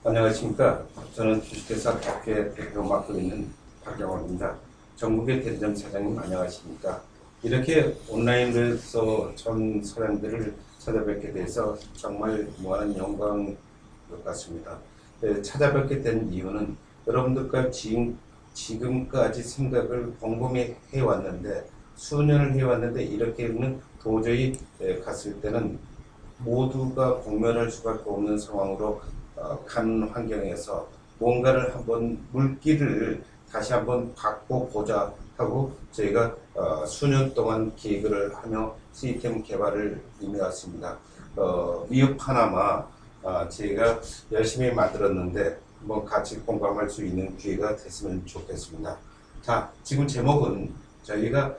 안녕하십니까. 저는 주식회사 덕계 대표 맡고 있는 박영원입니다. 전국의 대리점 사장님 안녕하십니까. 이렇게 온라인에서 전 사람들을 찾아뵙게 돼서 정말 무한한 영광 같습니다. 찾아뵙게 된 이유는 여러분들과 지금까지 생각을 곰곰이 해왔는데 수년을 해왔는데 이렇게는 도저히 갔을 때는 모두가 공면할 수밖에 없는 상황으로 간 환경에서 뭔가를 한번 물기를 다시 한번 바꿔보자 하고 저희가 수년 동안 기획을 하며 시스템 개발을 임해왔습니다. 미흡 하나마 저희가 열심히 만들었는데 한번 같이 공감할 수 있는 기회가 됐으면 좋겠습니다. 자, 지금 제목은 저희가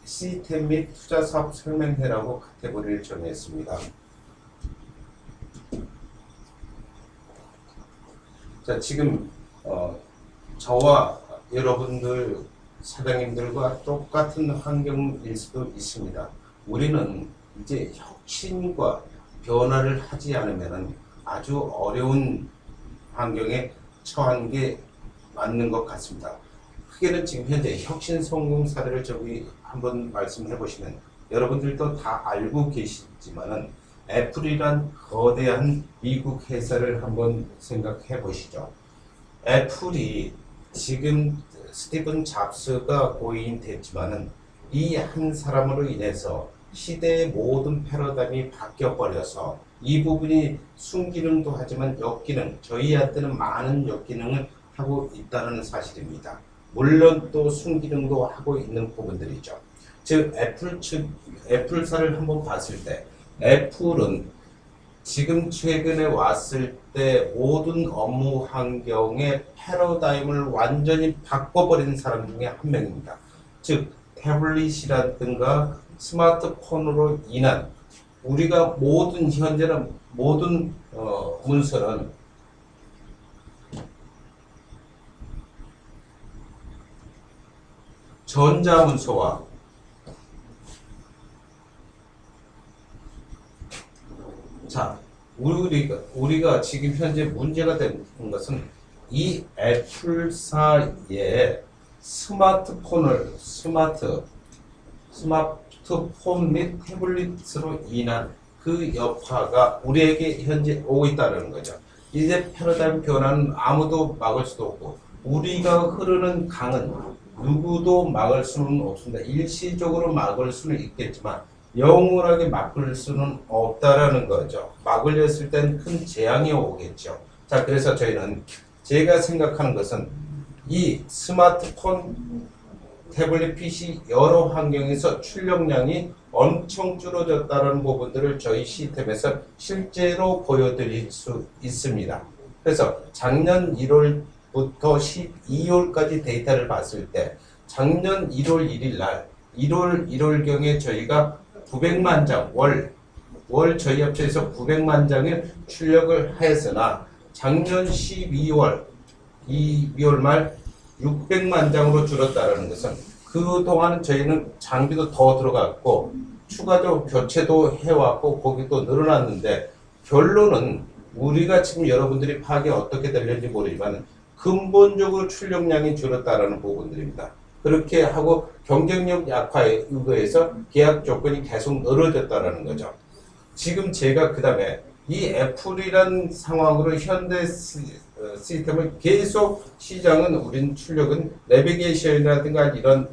시스템 및 투자 사업 설명회라고 카테고리를 정했습니다. 자, 지금 저와 여러분들 사장님들과 똑같은 환경일 수도 있습니다. 우리는 이제 혁신과 변화를 하지 않으면 아주 어려운 환경에 처한 게 맞는 것 같습니다. 크게는 지금 현재 혁신 성공 사례를 저기 한번 말씀해 보시면 여러분들도 다 알고 계시지만은 애플이란 거대한 미국 회사를 한번 생각해 보시죠. 애플이 지금 스티븐 잡스가 고인 됐지만은 이 한 사람으로 인해서 시대의 모든 패러다임이 바뀌어 버려서 이 부분이 순기능도 하지만 역기능, 저희한테는 많은 역기능을 하고 있다는 사실입니다. 물론 또 순기능도 하고 있는 부분들이죠. 즉 애플사를 한번 봤을 때 애플은 지금 최근에 왔을 때 모든 업무 환경의 패러다임을 완전히 바꿔버린 사람 중에 한 명입니다. 즉 태블릿이라든가 스마트폰으로 인한 우리가 모든 현재는 모든 문서는 전자문서와 자, 우리가 지금 현재 문제가 되는 것은 이 애플사의 스마트폰 및 태블릿으로 인한 그 여파가 우리에게 현재 오고 있다는 거죠. 이제 패러다임 변화는 아무도 막을 수도 없고 우리가 흐르는 강은 누구도 막을 수는 없습니다. 일시적으로 막을 수는 있겠지만 영원하게 막을 수는 없다라는 거죠. 막으려 했을 땐 큰 재앙이 오겠죠. 자, 그래서 저희는 제가 생각하는 것은 이 스마트폰, 태블릿 PC 여러 환경에서 출력량이 엄청 줄어졌다는 부분들을 저희 시스템에서 실제로 보여드릴 수 있습니다. 그래서 작년 1월부터 12월까지 데이터를 봤을 때 작년 1월 1일 날 1월 1월경에 저희가 900만 장 월 저희 업체에서 900만 장의 출력을 하였으나 작년 12월 말 600만 장으로 줄었다는 것은 그동안 저희는 장비도 더 들어갔고 추가적으로 교체도 해왔고 거기도 늘어났는데 결론은 우리가 지금 여러분들이 파악이 어떻게 되는지 모르지만 근본적으로 출력량이 줄었다는 부분들입니다. 그렇게 하고 경쟁력 약화에 의해서 계약 조건이 계속 늘어졌다는 거죠. 지금 제가 그 다음에 이 애플이란 상황으로 현대 시스템을 계속 시장은 우린 출력은 내비게이션이라든가 이런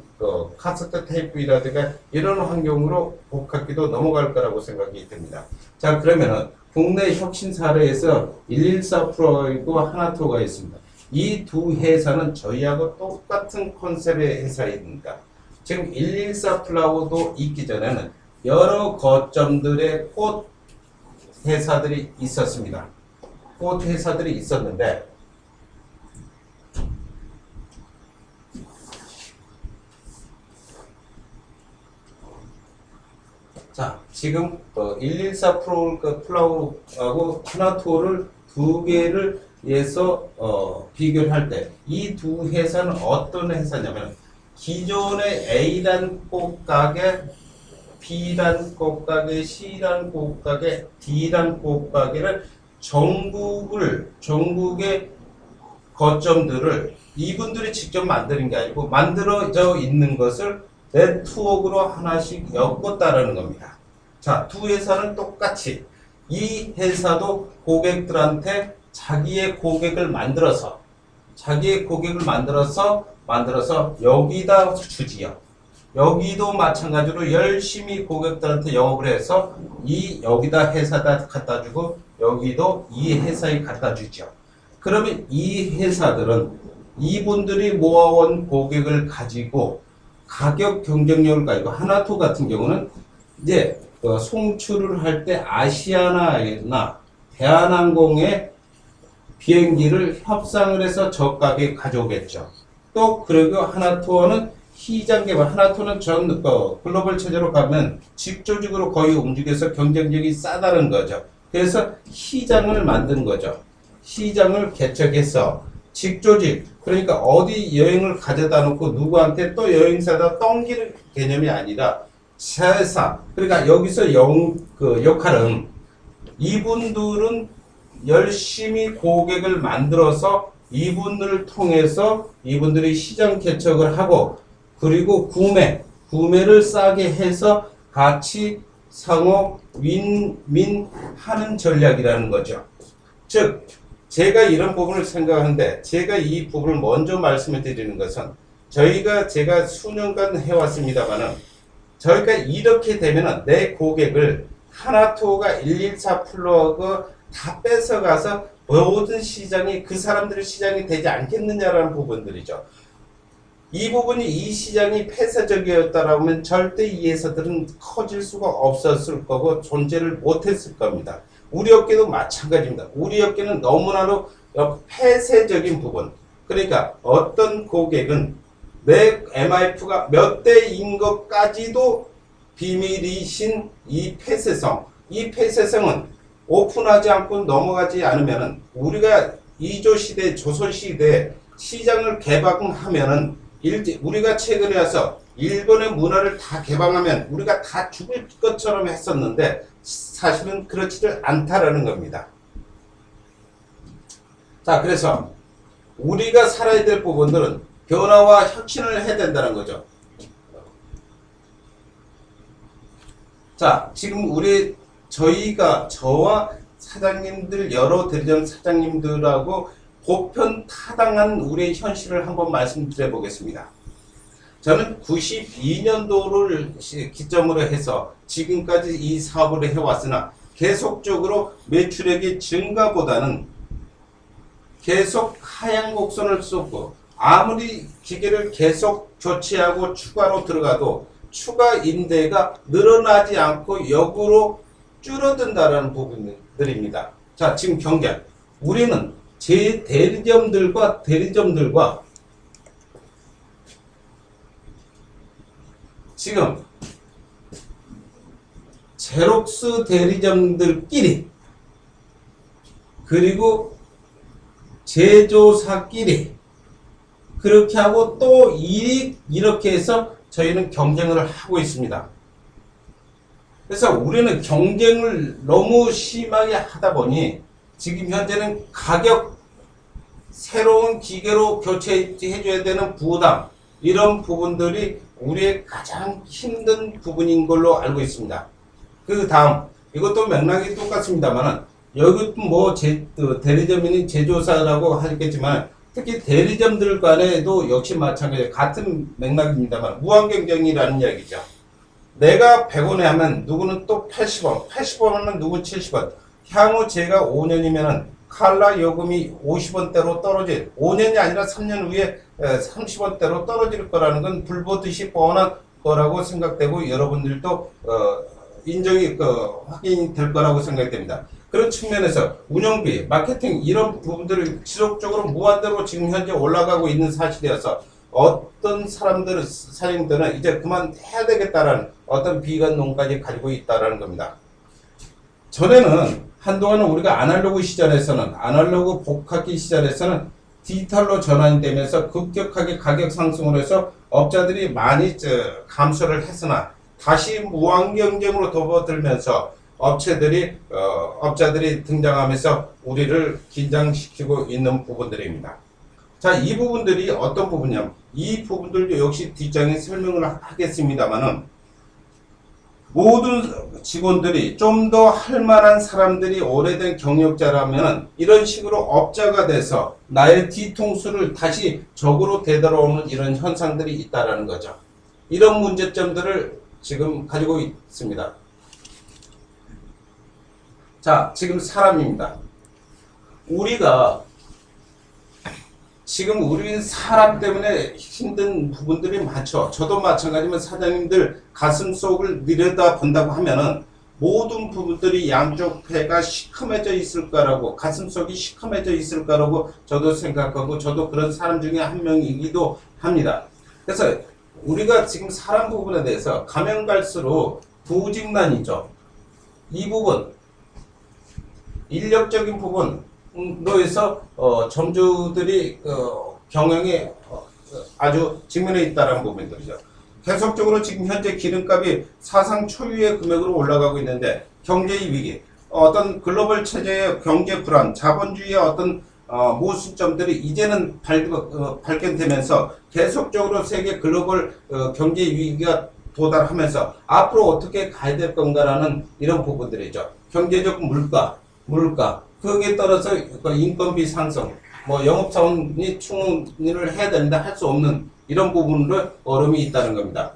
카세트 테이프라든가 이런 환경으로 복합기도 넘어갈 거라고 생각이 듭니다. 자, 그러면은 국내 혁신 사례에서 114 프로이고 하나토가 있습니다. 이 두 회사는 저희하고 똑같은 컨셉의 회사입니다. 지금 114 플라워도 있기 전에는 여러 거점들의 꽃 회사들이 있었습니다. 꽃 회사들이 있었는데 자, 지금 114 플라워하고 하나토를 두 개를 해서 비교를 할 때 이 두 회사는 어떤 회사냐면 기존의 A란 꽃 가게 B란 꽃가게, C란 꽃가게, D란 꽃가게를 전국의 거점들을 이분들이 직접 만드는 게 아니고 만들어져 있는 것을 네트워크로 하나씩 엮었다라는 겁니다. 자, 두 회사는 똑같이 이 회사도 고객들한테 자기의 고객을 만들어서 여기다 주지요. 여기도 마찬가지로 열심히 고객들한테 영업을 해서 여기다 회사다 갖다 주고 여기도 이 회사에 갖다 주죠. 그러면 이 회사들은 이분들이 모아온 고객을 가지고 가격 경쟁력을 가지고 하나투 같은 경우는 이제 송출을 할 때 아시아나나 대한항공의 비행기를 협상을 해서 저가격에 가져오겠죠. 또 그리고 하나투어는 시장 개발, 하나투어는 전 글로벌 체제로 가면 직조직으로 거의 움직여서 경쟁력이 싸다는 거죠. 그래서 시장을 만든 거죠. 시장을 개척해서 직조직, 그러니까 어디 여행을 가져다 놓고 누구한테 또 여행사다 똥기는 개념이 아니라 회사, 그러니까 여기서 역할은 이분들은 열심히 고객을 만들어서 이분들을 통해서 이분들이 시장 개척을 하고 그리고 구매를 싸게 해서 같이 상호 윈윈 하는 전략이라는 거죠. 즉 제가 이런 부분을 생각하는데 제가 이 부분을 먼저 말씀을 드리는 것은 제가 수년간 해왔습니다만은 저희가 이렇게 되면은 내 고객을 하나투어가 114 플러그 다 뺏어가서 모든 시장이 그 사람들의 시장이 되지 않겠느냐라는 부분들이죠. 이 부분이 이 시장이 폐쇄적이었다라면 절대 이 회사들은 커질 수가 없었을 거고 존재를 못했을 겁니다. 우리 업계도 마찬가지입니다. 우리 업계는 너무나도 폐쇄적인 부분. 그러니까 어떤 고객은 내 MIF가 몇 대인 것까지도 비밀이신 이 폐쇄성. 이 폐쇄성은 오픈하지 않고 넘어가지 않으면은 우리가 2조 시대, 조선 시대 시장을 개방하면은 우리가 최근에 와서 일본의 문화를 다 개방하면 우리가 다 죽을 것처럼 했었는데 사실은 그렇지를 않다라는 겁니다. 자, 그래서 우리가 살아야 될 부분들은 변화와 혁신을 해야 된다는 거죠. 자, 지금 저와 사장님들, 여러 대리점 사장님들하고 보편 타당한 우리의 현실을 한번 말씀드려 보겠습니다. 저는 92년도를 기점으로 해서 지금까지 이 사업을 해왔으나 계속적으로 매출액의 증가보다는 계속 하향 곡선을 쏟고 아무리 기계를 계속 교체하고 추가로 들어가도 추가 임대가 늘어나지 않고 역으로 줄어든다는 부분들입니다. 자, 지금 경계. 우리는 제 대리점들과 지금 제록스 대리점들끼리 그리고 제조사끼리 그렇게 하고 또 이렇게 해서 저희는 경쟁을 하고 있습니다. 그래서 우리는 경쟁을 너무 심하게 하다 보니 지금 현재는 가격, 새로운 기계로 교체해줘야 되는 부담, 이런 부분들이 우리의 가장 힘든 부분인 걸로 알고 있습니다. 그 다음, 이것도 맥락이 똑같습니다만은, 여기 대리점이니 제조사라고 하겠지만, 특히 대리점들 간에도 역시 마찬가지로 같은 맥락입니다만, 무한 경쟁이라는 이야기죠. 내가 100원에 하면 누구는 또 80원, 80원 하면 누구는 70원. 향후 제가 5년이면은 칼라 요금이 50원대로 떨어질, 5년이 아니라 3년 후에 30원대로 떨어질 거라는 건 불보듯이 뻔한 거라고 생각되고 여러분들도 인정이 확인이 될 거라고 생각됩니다. 그런 측면에서 운영비, 마케팅 이런 부분들을 지속적으로 무한대로 지금 현재 올라가고 있는 사실이어서 어떤 사장님들은 이제 그만해야 되겠다라는 어떤 비관론까지 가지고 있다라는 겁니다. 전에는 한동안은 우리가 아날로그 시절에서는 아날로그 복합기 시절에서는 디지털로 전환이 되면서 급격하게 가격 상승을 해서 업자들이 많이 감소를 했으나 다시 무한 경쟁으로 접어들면서 업자들이 등장하면서 우리를 긴장시키고 있는 부분들입니다. 자, 이 부분들이 어떤 부분이냐면, 이 부분들도 역시 뒷장에 설명을 하겠습니다만은, 모든 직원들이 좀 더 할만한 사람들이 오래된 경력자라면 이런 식으로 업자가 돼서 나의 뒤통수를 다시 적으로 되돌아오는 이런 현상들이 있다라는 거죠. 이런 문제점들을 지금 가지고 있습니다. 자, 지금 사람입니다. 우리 사람 때문에 힘든 부분들이 많죠. 저도 마찬가지면 사장님들 가슴 속을 들여다 본다고 하면은 모든 부분들이 양쪽 폐가 시커매져 있을까라고, 가슴 속이 시커매져 있을까라고 저도 생각하고, 저도 그런 사람 중에 한 명이기도 합니다. 그래서 우리가 지금 사람 부분에 대해서 가면 갈수록 부직난이죠. 이 부분, 인력적인 부분으로 해서 점주들이 경영에 아주 직면해 있다는 부분들이죠. 계속적으로 지금 현재 기름값이 사상 초유의 금액으로 올라가고 있는데, 경제의 위기, 어떤 글로벌 체제의 경제 불안, 자본주의의 어떤 모순점들이 이제는 발견되면서 계속적으로 세계 글로벌 경제 위기가 도달하면서 앞으로 어떻게 가야 될 건가라는 이런 부분들이죠. 경제적 물가, 거기에 따라서 인건비 상승, 영업사원이 충원을 해야 되는데 할 수 없는 이런 부분으로 어려움이 있다는 겁니다.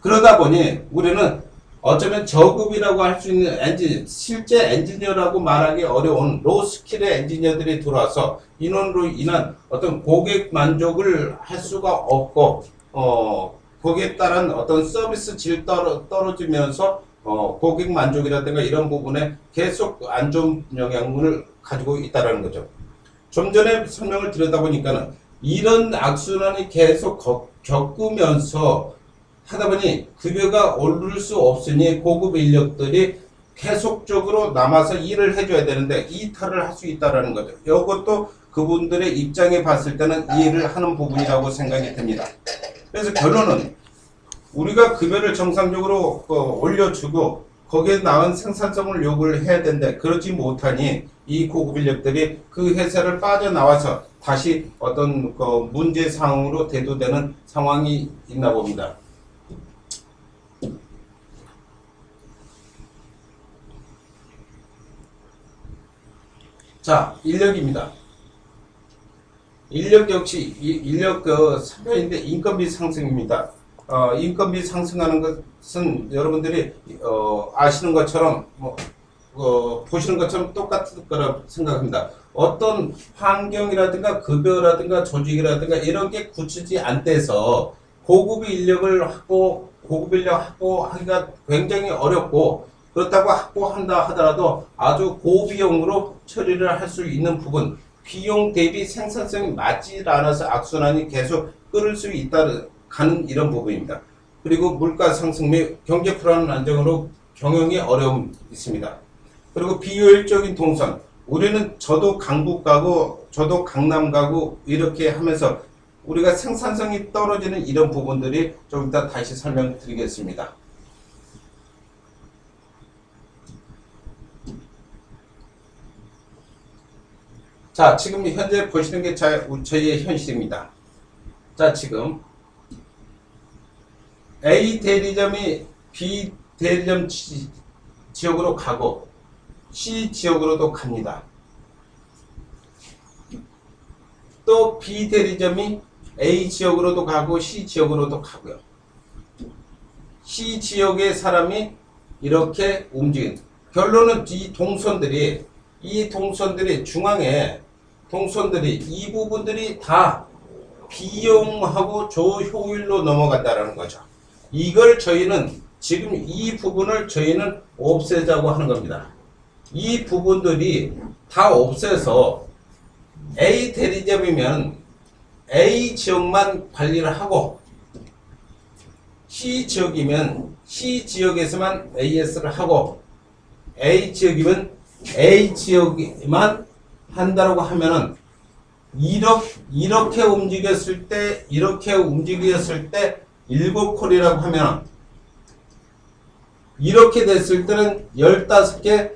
그러다 보니 우리는 어쩌면 저급이라고 할 수 있는 실제 엔지니어라고 말하기 어려운 로우 스킬의 엔지니어들이 들어와서 인원으로 인한 어떤 고객 만족을 할 수가 없고, 거기에 따른 어떤 서비스 질 떨어지면서 고객 만족이라든가 이런 부분에 계속 안 좋은 영향을 가지고 있다는 거죠. 좀 전에 설명을 드렸다 보니까는 이런 악순환이 계속 겪으면서 하다 보니 급여가 오를 수 없으니 고급 인력들이 계속적으로 남아서 일을 해줘야 되는데 이탈을 할 수 있다는 거죠. 이것도 그분들의 입장에 봤을 때는 이해를 하는 부분이라고 생각이 됩니다. 그래서 결론은 우리가 급여를 정상적으로 올려주고 거기에 나은 생산성을 요구를 해야 되는데 그렇지 못하니 이 고급 인력들이 그 회사를 빠져나와서 다시 어떤 문제 상황으로 대두되는 상황이 있나 봅니다. 자, 인력입니다. 인력 역시 인력 3편인데 인건비 상승입니다. 인건비 상승하는 것은 여러분들이 아시는 것처럼 보시는 것처럼 똑같을 거라고 생각합니다. 어떤 환경이라든가 급여라든가 조직이라든가 이런 게 굳히지 않대서 고급 인력을 확보하기가 굉장히 어렵고, 그렇다고 확보한다 하더라도 아주 고비용으로 처리를 할 수 있는 부분, 비용 대비 생산성이 맞지 않아서 악순환이 계속 끌을 수 가는 이런 부분입니다. 그리고 물가 상승 및 경제 불안 안정으로 경영에 어려움이 있습니다. 그리고 비효율적인 동선, 우리는 저도 강북 가고 저도 강남 가고 이렇게 하면서 우리가 생산성이 떨어지는 이런 부분들이 좀 이따 다시 설명드리겠습니다. 자, 지금 현재 보시는 게 저희의 현실입니다. 자, 지금 A 대리점이 B 대리점 지역으로 가고 C 지역으로도 갑니다. 또 B 대리점이 A 지역으로도 가고 C 지역으로도 가고요. C 지역의 사람이 이렇게 움직인, 결론은 이 동선들이 중앙에 이 부분들이 다 비용하고 저효율로 넘어간다는 거죠. 이걸 저희는 지금 이 부분을 저희는 없애자고 하는 겁니다. 이 부분들이 다 없애서 A 대리점이면 A 지역만 관리를 하고, C 지역이면 C 지역에서만 AS를 하고, A 지역이면 A 지역만 한다라고 하면은 이렇게 움직였을 때 일곱콜이라고 하면 이렇게 됐을 때는 15개